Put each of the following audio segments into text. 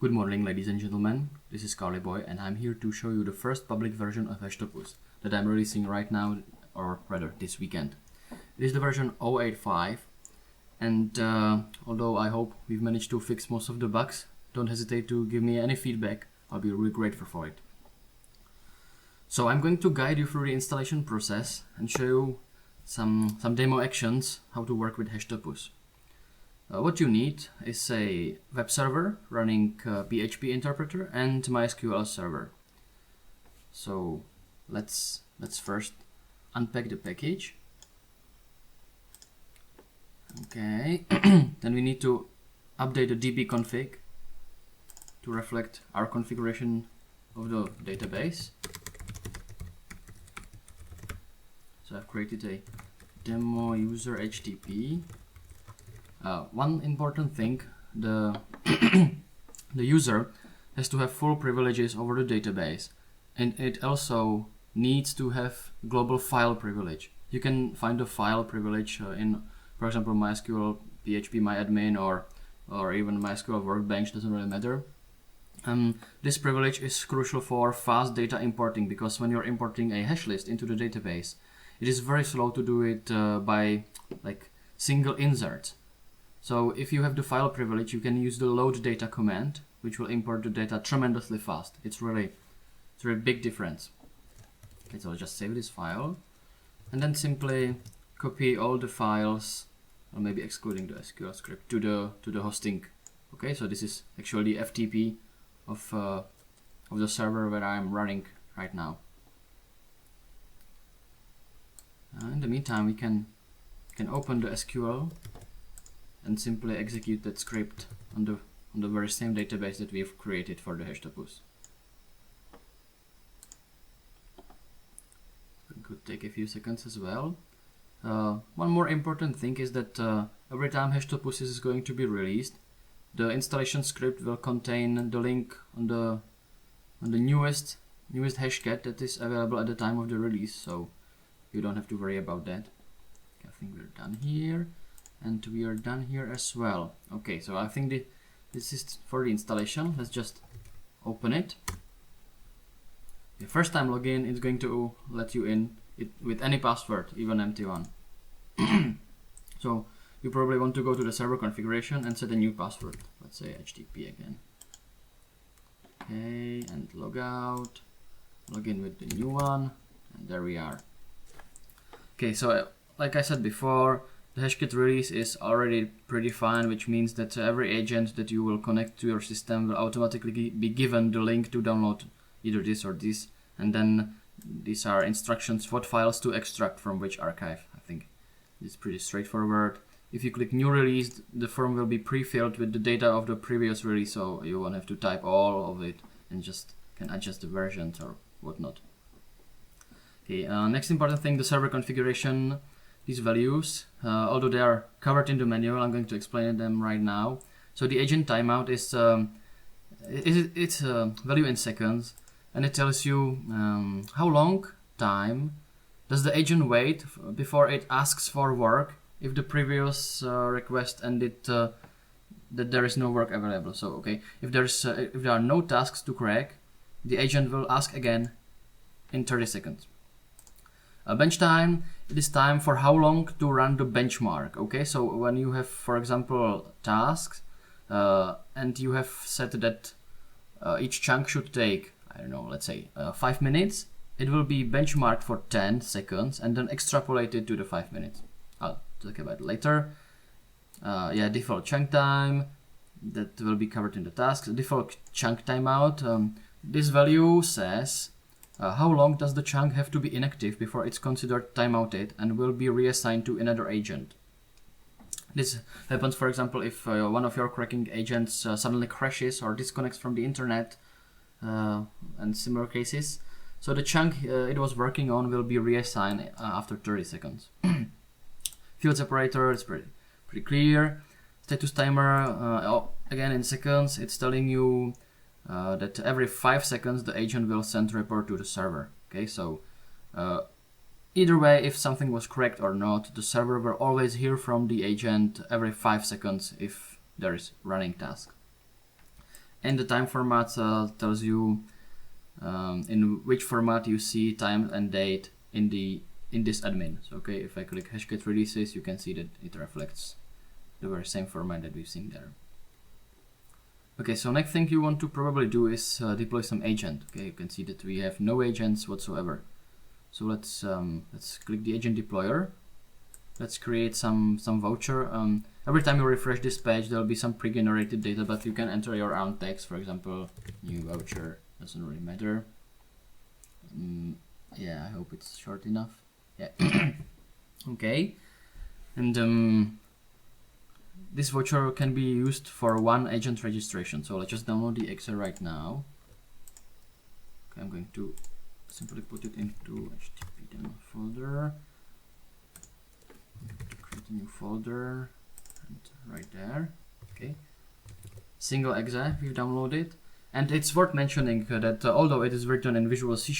Good morning, ladies and gentlemen. This is Boy, and I'm here to show you the first public version of Hashtopus that I'm releasing right now, or rather this weekend. It is the version 0.85, and although I hope we've managed to fix most of the bugs, don't hesitate to give me any feedback. I'll be really grateful for it. So I'm going to guide you through the installation process and show you some demo actions how to work with Hashtopus. What you need is a web server running PHP interpreter and MySQL server. So let's first unpack the package. Okay, then we need to update the db config to reflect our configuration of the database. So I've created a demo user HTTP. One important thing, the user has to have full privileges over the database, and it also needs to have global file privilege. You can find the file privilege in, for example, MySQL, PHP MyAdmin, or even MySQL Workbench, doesn't really matter. This privilege is crucial for fast data importing, because when you're importing a hash list into the database, it is very slow to do it by like single inserts. So if you have the file privilege, you can use the load data command, which will import the data tremendously fast. It's really a big difference. Okay, so I'll just save this file, and then simply copy all the files, or maybe excluding the SQL script, to the hosting. Okay, so this is actually the FTP of the server where I'm running right now. In the meantime, we can open the SQL and simply execute that script on the very same database that we've created for the Hashtopus. It could take a few seconds as well. One more important thing is that every time Hashtopus is going to be released, the installation script will contain the link on the newest hashcat that is available at the time of the release, so you don't have to worry about that. Okay, I think we're done here. And we are done here as well. Okay, so I think this is for the installation. Let's just open it. The first time login, it's going to let you in with any password, even empty one. So you probably want to go to the server configuration and set a new password. Let's say HTTP again. Okay, and log out. Log in with the new one, and there we are. Okay, so like I said before, the hashcat release is already predefined, which means that every agent that you will connect to your system will automatically be given the link to download either this or this, and then these are instructions what files to extract from which archive. I think it's pretty straightforward. If you click new release, the form will be pre-filled with the data of the previous release, so you won't have to type all of it and just can adjust the versions or whatnot. Okay, next important thing, the server configuration. These values, although they are covered in the manual, I'm going to explain them right now. So the agent timeout is it's a value in seconds, and it tells you how long time does the agent wait before it asks for work if the previous request ended that there is no work available. So okay, if there are no tasks to crack, the agent will ask again in 30 seconds. Bench time, it is time for how long to run the benchmark. Okay, so when you have, for example, tasks and you have set that each chunk should take, I don't know, let's say 5 minutes, it will be benchmarked for 10 seconds and then extrapolated to the 5 minutes. I'll talk about it later. Yeah, default chunk time, that will be covered in the tasks. Default chunk timeout, this value says how long does the chunk have to be inactive before it's considered timeouted and will be reassigned to another agent. This happens, for example, if one of your cracking agents suddenly crashes or disconnects from the internet, and similar cases. So the chunk it was working on will be reassigned after 30 seconds. Field separator is pretty clear. Status timer, again in seconds, it's telling you that every 5 seconds the agent will send a report to the server. Okay, so either way, if something was cracked or not, the server will always hear from the agent every 5 seconds if there is running task. and the time format tells you in which format you see time and date in this admin. So okay, if I click Hashcat releases, you can see that it reflects the very same format that we've seen there. Okay, so next thing you want to probably do is deploy some agent. Okay, you can see that we have no agents whatsoever. So let's click the agent deployer. Let's create some voucher. Every time you refresh this page, there will be some pre-generated data, but you can enter your own text. For example, new voucher, doesn't really matter. Yeah, I hope it's short enough. Yeah. Okay, and this voucher can be used for one agent registration. So let's just download the exe right now. Okay, I'm going to simply put it into HTTP demo folder. To create a new folder, and right there. Okay, single exe we've downloaded, and it's worth mentioning that although it is written in Visual C#,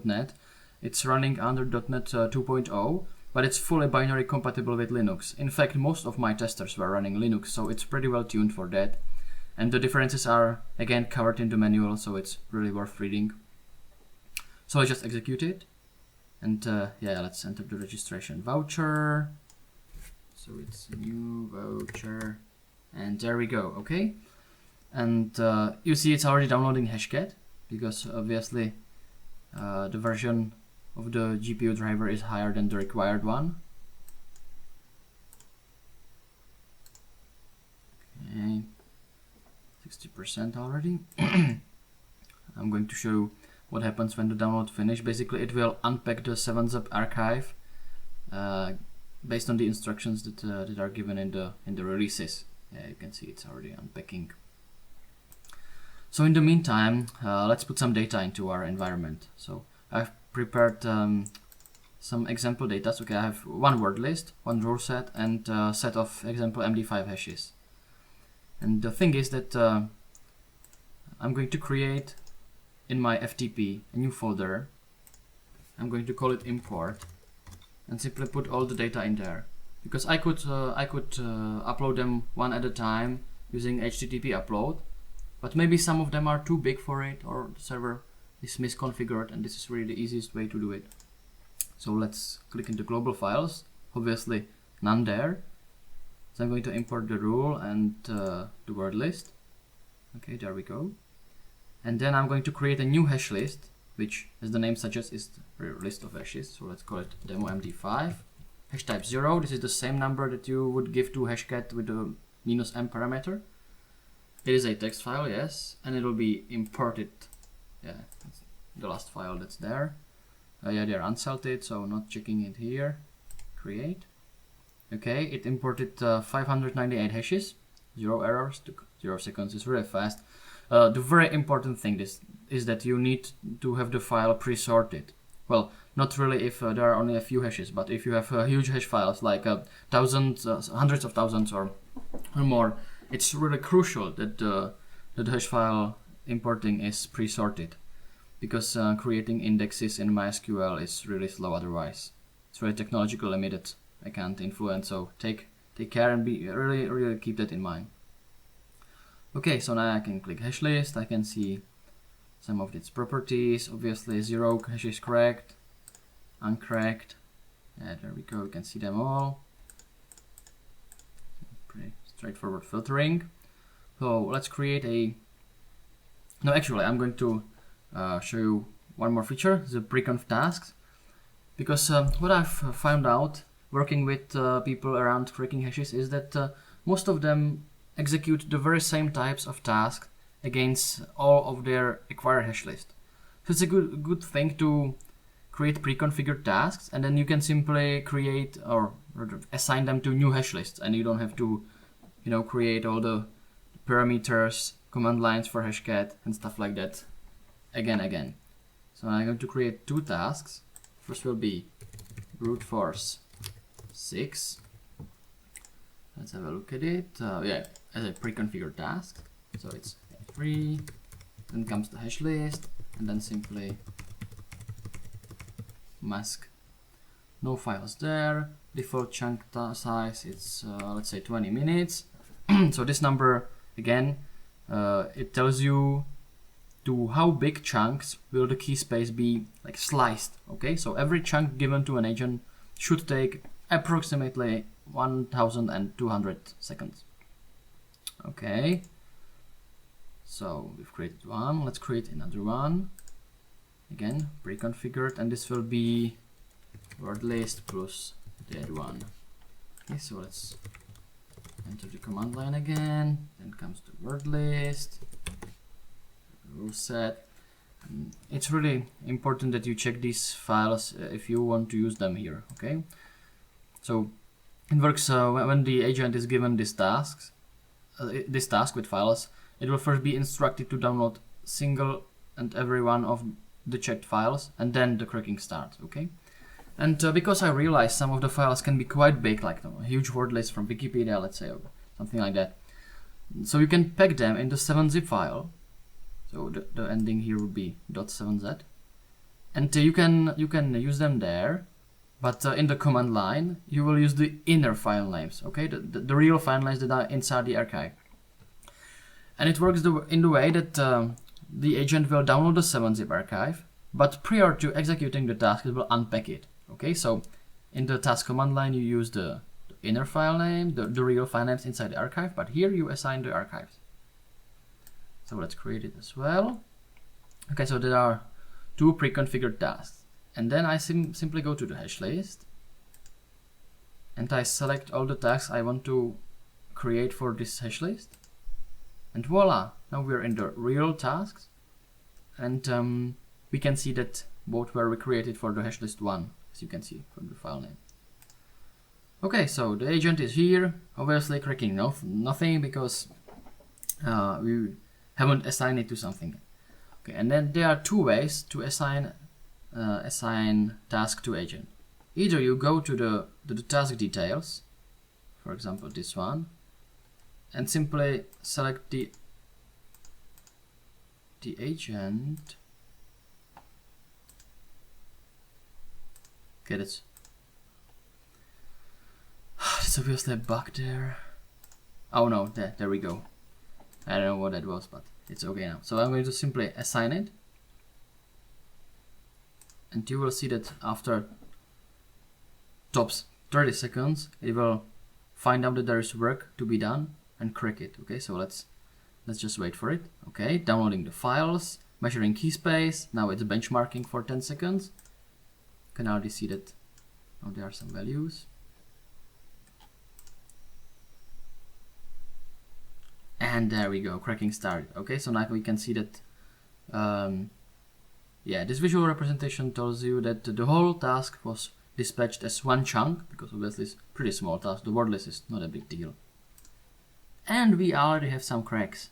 .NET, it's running under .NET 2.0, but it's fully binary compatible with Linux. In fact, most of my testers were running Linux, so it's pretty well tuned for that. And the differences are again covered in the manual, so it's really worth reading. So I just execute it, and yeah, let's enter the registration voucher. So it's new voucher, and there we go. Okay, and you see it's already downloading Hashcat, because obviously the version of the GPU driver is higher than the required one. Okay, 60% already. I'm going to show you what happens when the download finishes. Basically, it will unpack the 7-zip archive based on the instructions that are given in the releases. Yeah, you can see it's already unpacking. So in the meantime, let's put some data into our environment. So I've prepared some example data. So okay, I have one word list, one rule set, and a set of example MD5 hashes. And the thing is that I'm going to create in my FTP a new folder. I'm going to call it import, and simply put all the data in there, because I could upload them one at a time using HTTP upload, but maybe some of them are too big for it, or the server is misconfigured, and this is really the easiest way to do it. So let's click into global files. Obviously none there, so I'm going to import the rule and the word list. Okay, there we go. And then I'm going to create a new hash list, which, as the name suggests, is the list of hashes. So let's call it demo MD5. Hash type 0. This is the same number that you would give to Hashcat with the -m parameter. It is a text file, yes, and it will be imported. Yeah, that's the last file that's there. Yeah, they're unsalted, so not checking it here. Create. Okay, it imported 598 hashes. 0 errors. Took 0 seconds. It's really fast. The very important thing is that you need to have the file pre-sorted. Well, not really if there are only a few hashes, but if you have huge hash files like thousands, hundreds of thousands or more, it's really crucial that the hash file importing is pre-sorted, because creating indexes in MySQL is really slow otherwise. It's really technological limit that I can't influence, so take care and be really keep that in mind. Okay, so now I can click hash list. I can see some of its properties. Obviously 0 hash is cracked, uncracked. Yeah, there we go, you can see them all. Pretty straightforward filtering. So let's create a... No, actually I'm going to show you one more feature, the preconf tasks. Because what I've found out working with people around cracking hashes is that most of them execute the very same types of tasks against all of their acquired hash list. So it's a good thing to create pre-configured tasks, and then you can simply create or assign them to new hash lists, and you don't have to, you know, create all the parameters, command lines for Hashcat and stuff like that again. So I'm going to create 2 tasks. First will be brute force 6. Let's have a look at it. Yeah, as a pre-configured task. So it's free, then comes the hash list, and then simply mask. No files there. Default chunk size, it's let's say 20 minutes. So this number again it tells you to how big chunks will the key space be like sliced. Okay, so every chunk given to an agent should take approximately 1200 seconds. Okay, so we've created one. Let's create another one. Again, pre-configured, and this will be word list plus dead one. Okay, so let's enter the command line again. Then comes the word list, rule set. It's really important that you check these files if you want to use them here. Okay, so it works when the agent is given this task with files. It will first be instructed to download single and every one of the checked files, and then the cracking starts. Okay, and because I realized some of the files can be quite big, like a huge word list from Wikipedia, let's say, or something like that, so you can pack them in the 7-zip file. So the ending here would be .7z, and you can use them there, but in the command line you will use the inner file names. Okay, the real file names that are inside the archive, and it works in the way that the agent will download the 7-zip archive, but prior to executing the task it will unpack it. Okay, so in the task command line you use the inner file name, the real file names inside the archive, but here you assign the archives. So let's create it as well. Okay, so there are two pre-configured tasks, and then I simply go to the hash list and I select all the tasks I want to create for this hash list, and voila, now we're in the real tasks, and we can see that both were recreated for the hash list 1, as you can see from the file name. Okay, so the agent is here, obviously cracking nothing because we haven't assigned it to something. Okay, and then there are two ways to assign task to agent. Either you go to the task details, for example this one, and simply select the agent. Okay, that's obviously a bug there. Oh no, there we go. I don't know what that was, but it's okay now. So I'm going to simply assign it, and you will see that after tops 30 seconds it will find out that there is work to be done and crack it. Okay, so let's just wait for it. Okay, downloading the files, measuring key space. Now it's benchmarking for 10 seconds. You can already see that now there are some values. And there we go, cracking started. Okay, so now we can see that yeah, this visual representation tells you that the whole task was dispatched as one chunk, because obviously it's a pretty small task. The word list is not a big deal. And we already have some cracks.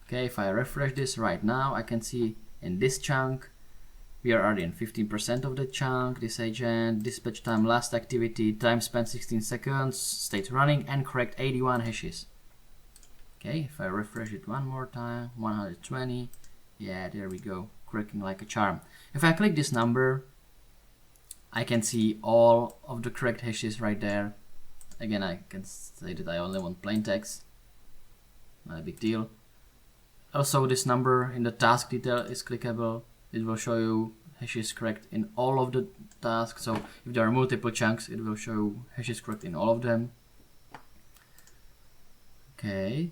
Okay, if I refresh this right now, I can see in this chunk we are already in 15% of the chunk. This agent, dispatch time, last activity, time spent 16 seconds, state running, and cracked 81 hashes. Okay, if I refresh it one more time, 120, yeah, there we go, cracking like a charm. If I click this number, I can see all of the correct hashes right there. Again, I can say that I only want plain text, not a big deal. Also, this number in the task detail is clickable. It will show you hashes correct in all of the tasks. So if there are multiple chunks, it will show hashes correct in all of them. Okay.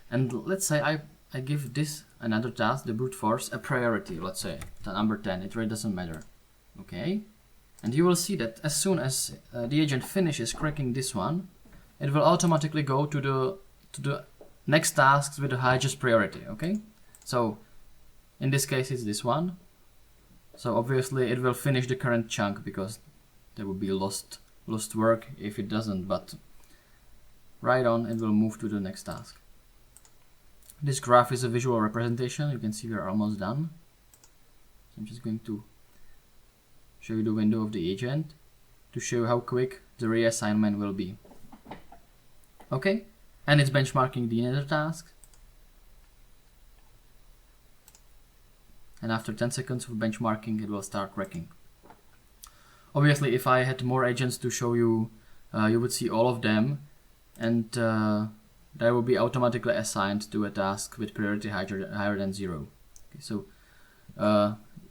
And let's say I give this another task, the brute force, a priority, let's say the number 10, it really doesn't matter. Okay, and you will see that as soon as the agent finishes cracking this one, it will automatically go to the next tasks with the highest priority. Okay, so in this case it's this one, so obviously it will finish the current chunk because there would be lost work if it doesn't, but right on it will move to the next task. This graph is a visual representation. You can see we are almost done. So I'm just going to show you the window of the agent to show how quick the reassignment will be. Okay, and it's benchmarking the inner task. And after 10 seconds of benchmarking, it will start cracking. Obviously, if I had more agents to show you, you would see all of them, and they will be automatically assigned to a task with priority higher than 0. Okay, so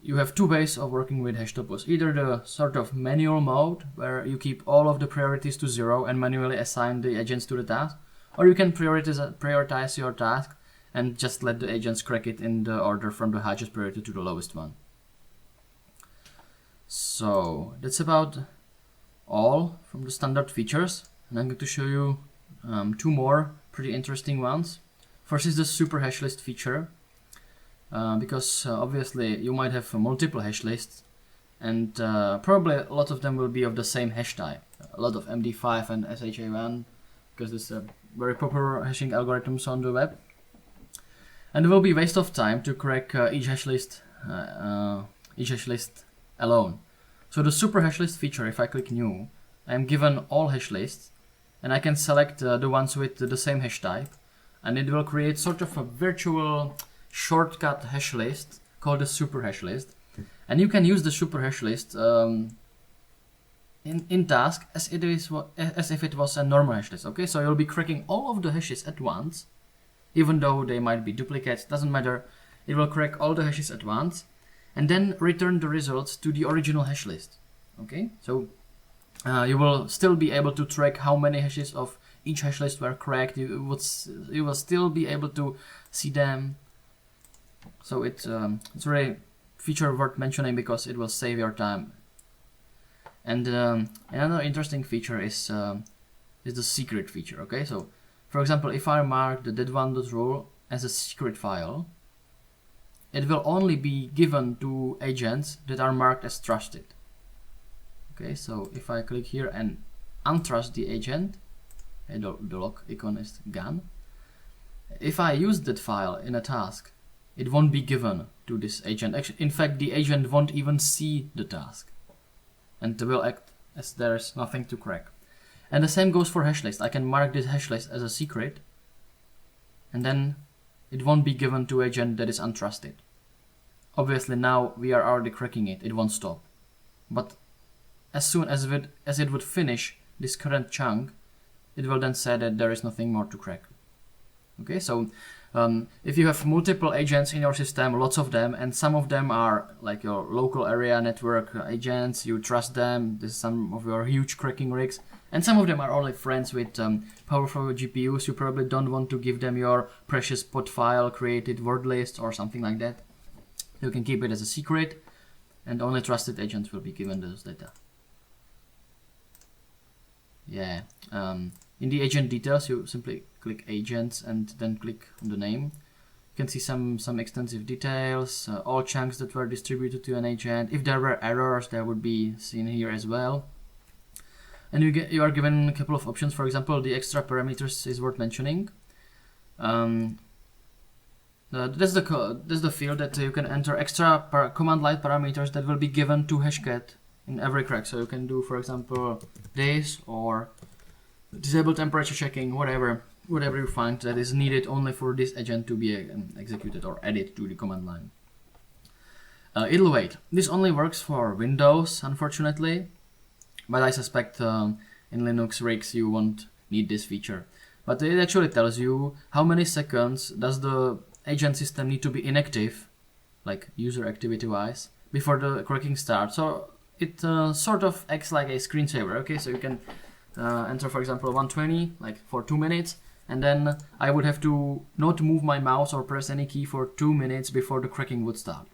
you have two ways of working with Hashtopus. Either the sort of manual mode, where you keep all of the priorities to 0 and manually assign the agents to the task, or you can prioritize your task and just let the agents crack it in the order from the highest priority to the lowest one. So that's about all from the standard features, and I'm going to show you two more pretty interesting ones. First is the Superhashlist feature, because obviously you might have multiple hash lists, and probably a lot of them will be of the same hash type. A lot of MD5 and SHA1, because this is very popular hashing algorithms on the web. And it will be a waste of time to crack each hash list alone. So the Superhashlist feature, if I click new, I am given all hash lists, and I can select the ones with the same hash type, and it will create sort of a virtual shortcut hash list called the Superhashlist. And you can use the Superhashlist in task as if it was a normal hash list. Okay, so you'll be cracking all of the hashes at once, even though they might be duplicates, doesn't matter. It will crack all the hashes at once and then return the results to the original hash list. Okay, so you will still be able to track how many hashes of each hash list were cracked. You will still be able to see them. So it's really a feature worth mentioning because it will save your time. And another interesting feature is the secret feature. Okay, so for example, if I mark the dead1.rule as a secret file, it will only be given to agents that are marked as trusted. Okay, so if I click here and untrust the agent, the lock icon is gone. If I use that file in a task, it won't be given to this agent. Actually, in fact, the agent won't even see the task, and will act as there's nothing to crack. And the same goes for hashlist. I can mark this hashlist as a secret, and then it won't be given to agent that is untrusted. Obviously now we are already cracking it, it won't stop. But as soon as it would finish this current chunk, it will then say that there is nothing more to crack. Okay, so if you have multiple agents in your system, lots of them, and some of them are like your local area network agents, you trust them, this is some of your huge cracking rigs, and some of them are only friends with powerful GPUs, you probably don't want to give them your precious pod file created word list or something like that. You can keep it as a secret, and only trusted agents will be given those data. Yeah, in the agent details, you simply click agents and then click on the name. You can see some extensive details, all chunks that were distributed to an agent. If there were errors, they would be seen here as well. And you are given a couple of options. For example, the extra parameters is worth mentioning. That's the field that you can enter extra command line parameters that will be given to Hashcat in every crack. So you can do, for example, days or disable temperature checking, whatever you find that is needed only for this agent to be executed or added to the command line. It'll wait. This only works for Windows, unfortunately, but I suspect in Linux rigs you won't need this feature. But it actually tells you how many seconds does the agent system need to be inactive, like user activity wise, before the cracking starts. So it sort of acts like a screensaver. Okay, so you can enter, for example, 120 like for 2 minutes, and then I would have to not move my mouse or press any key for 2 minutes before the cracking would start.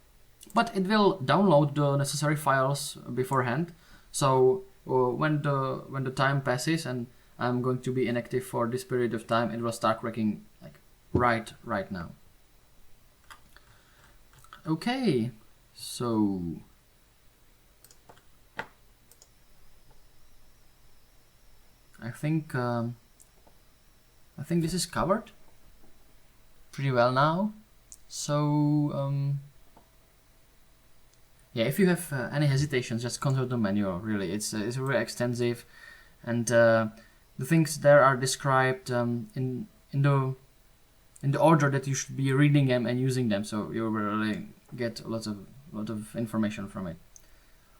But it will download the necessary files beforehand, so when the time passes and I'm going to be inactive for this period of time, it will start cracking like right now. Okay, so I think this is covered pretty well now. So yeah, if you have any hesitations, just consult the manual. Really, it's very extensive, and the things there are described in the order that you should be reading them and using them. So you will really get a lot of information from it.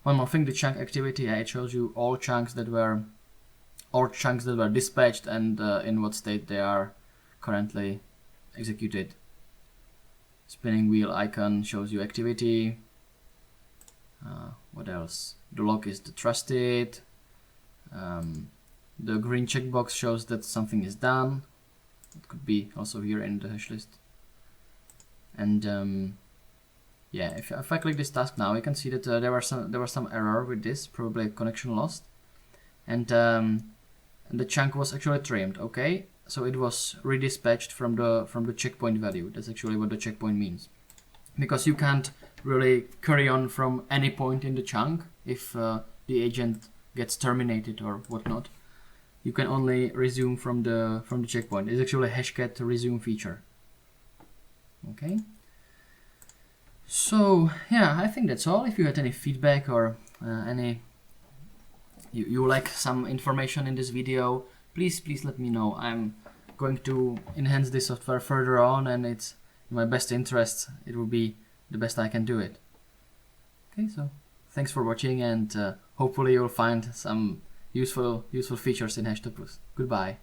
One more thing, the chunk activity. Yeah, it shows you all chunks that were dispatched and in what state they are currently executed. Spinning wheel icon shows you activity. What else? The log is the trusted. The green checkbox shows that something is done. It could be also here in the hash list. And yeah, if I click this task now, you can see that there was some error with this, probably connection lost, and the chunk was actually trimmed. Okay, so it was redispatched from the checkpoint value. That's actually what the checkpoint means, because you can't really carry on from any point in the chunk if the agent gets terminated or whatnot. You can only resume from the checkpoint. It's actually a Hashcat resume feature. Okay. So yeah, I think that's all. If you had any feedback or you like some information in this video, please let me know. I'm going to enhance this software further on, and it's in my best interest. It will be the best I can do it. Okay, so thanks for watching, and hopefully you'll find some useful features in Hashtopus. Goodbye.